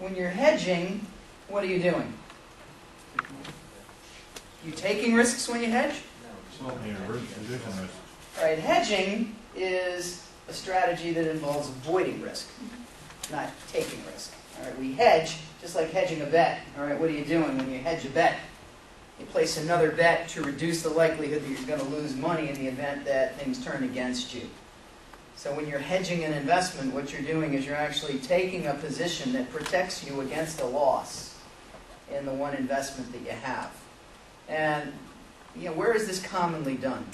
when you're hedging, what are you doing? You taking risks when you hedge? All right, hedging is a strategy that involves avoiding risk, not taking risk. All right, we hedge just like hedging a bet. All right, what are you doing when you hedge a bet? You place another bet to reduce the likelihood that you're going to lose money in the event that things turn against you. So when you're hedging an investment, what you're doing is you're actually taking a position that protects you against a loss in the one investment that you have. And where is this commonly done?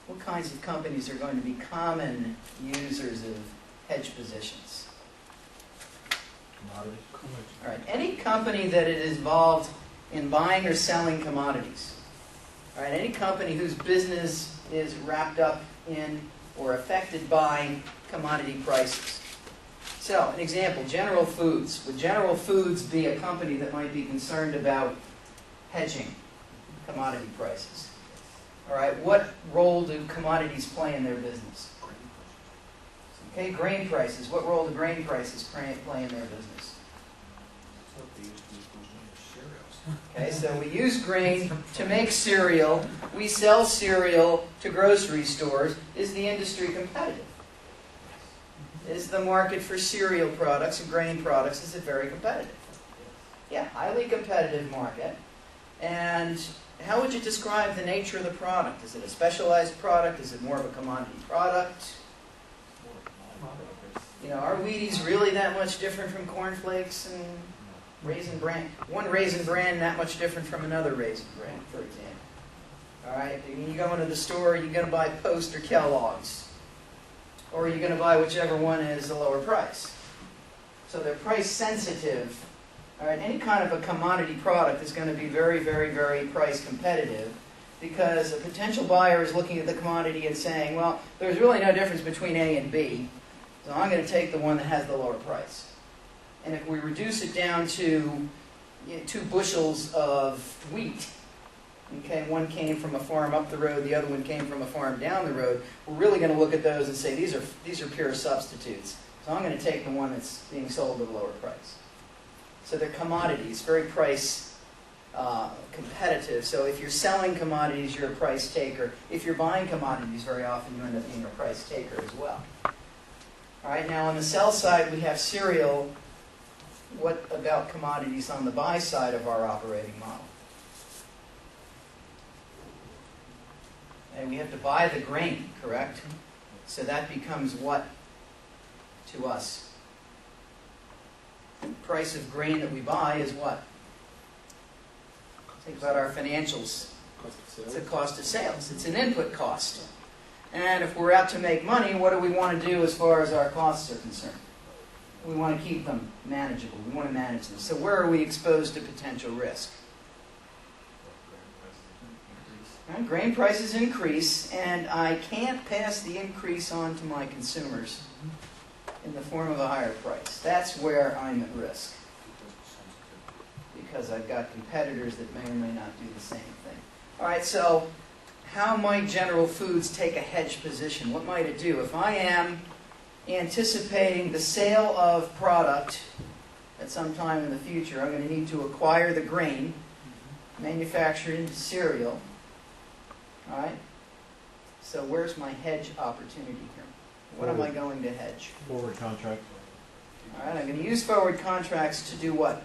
What kinds of companies are going to be common users of hedge positions? Commodities. All right, any company that is involved in buying or selling commodities. All right, any company whose business is wrapped up in or affected by commodity prices. So, an example, General Foods. Would General Foods be a company that might be concerned about hedging commodity prices? All right, what role do commodities play in their business? Okay, grain prices. What role do grain prices play in their business? Okay, so we use grain to make cereal. We sell cereal to grocery stores. Is the industry competitive? Is the market for cereal products and grain products, is it very competitive? Yeah, highly competitive market. And how would you describe the nature of the product? Is it a specialized product? Is it more of a commodity product? Are Wheaties really that much different from cornflakes and Raisin Bran? One Raisin Bran that much different from another Raisin Bran, for example. All right, you go into the store, you're going to buy Post or Kellogg's, or you're going to buy whichever one is the lower price. So they're price sensitive. All right, any kind of a commodity product is going to be very, very, very price competitive because a potential buyer is looking at the commodity and saying, well, there's really no difference between A and B, so I'm going to take the one that has the lower price. And if we reduce it down to 2 bushels of wheat, okay, one came from a farm up the road, the other one came from a farm down the road, we're really going to look at those and say these are pure substitutes. So I'm going to take the one that's being sold at a lower price. So they're commodities, very price competitive. So if you're selling commodities, you're a price taker. If you're buying commodities, very often you end up being a price taker as well. All right, now on the sell side, we have cereal. What about commodities on the buy side of our operating model? And we have to buy the grain, correct? So that becomes what to us? The price of grain that we buy is what? Think about our financials. It's a cost of sales. It's an input cost. And if we're out to make money, what do we want to do as far as our costs are concerned? We want to keep them manageable. We want to manage them. So where are we exposed to potential risk? Grain prices increase, and I can't pass the increase on to my consumers in the form of a higher price. That's where I'm at risk, because I've got competitors that may or may not do the same thing. All right, so how might General Foods take a hedge position? What might it do? If I am anticipating the sale of product at some time in the future, I'm going to need to acquire the grain, manufacture it into cereal. All right? So where's my hedge opportunity here? What am I going to hedge? Forward contract. All right, I'm going to use forward contracts to do what?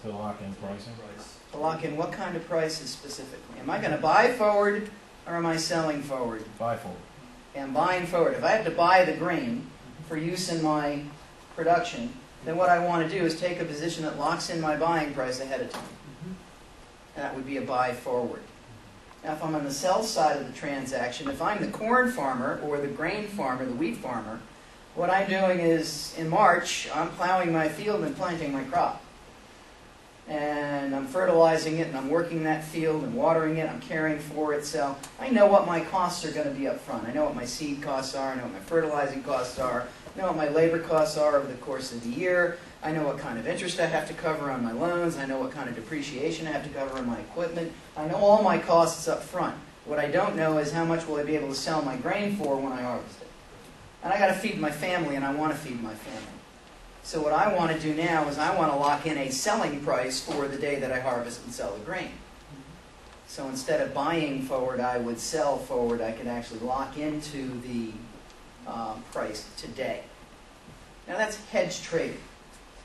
To lock in pricing. To lock in what kind of prices specifically? Am I going to buy forward or am I selling forward? Buy forward. Okay, I'm buying forward. If I have to buy the grain for use in my production, then what I want to do is take a position that locks in my buying price ahead of time. And that would be a buy forward. Now, if I'm on the sell side of the transaction, if I'm the corn farmer or the grain farmer, the wheat farmer, what I'm doing is, in March, I'm plowing my field and planting my crop. And I'm fertilizing it, and I'm working that field and watering it, I'm caring for it, so I know what my costs are going to be up front. I know what my seed costs are, I know what my fertilizing costs are, I know what my labor costs are over the course of the year, I know what kind of interest I have to cover on my loans, I know what kind of depreciation I have to cover on my equipment, I know all my costs up front. What I don't know is how much will I be able to sell my grain for when I harvest it. And I got to feed my family, and I want to feed my family. So what I want to do now is I want to lock in a selling price for the day that I harvest and sell the grain. So instead of buying forward, I would sell forward. I could actually lock into the price today. Now that's hedge trading.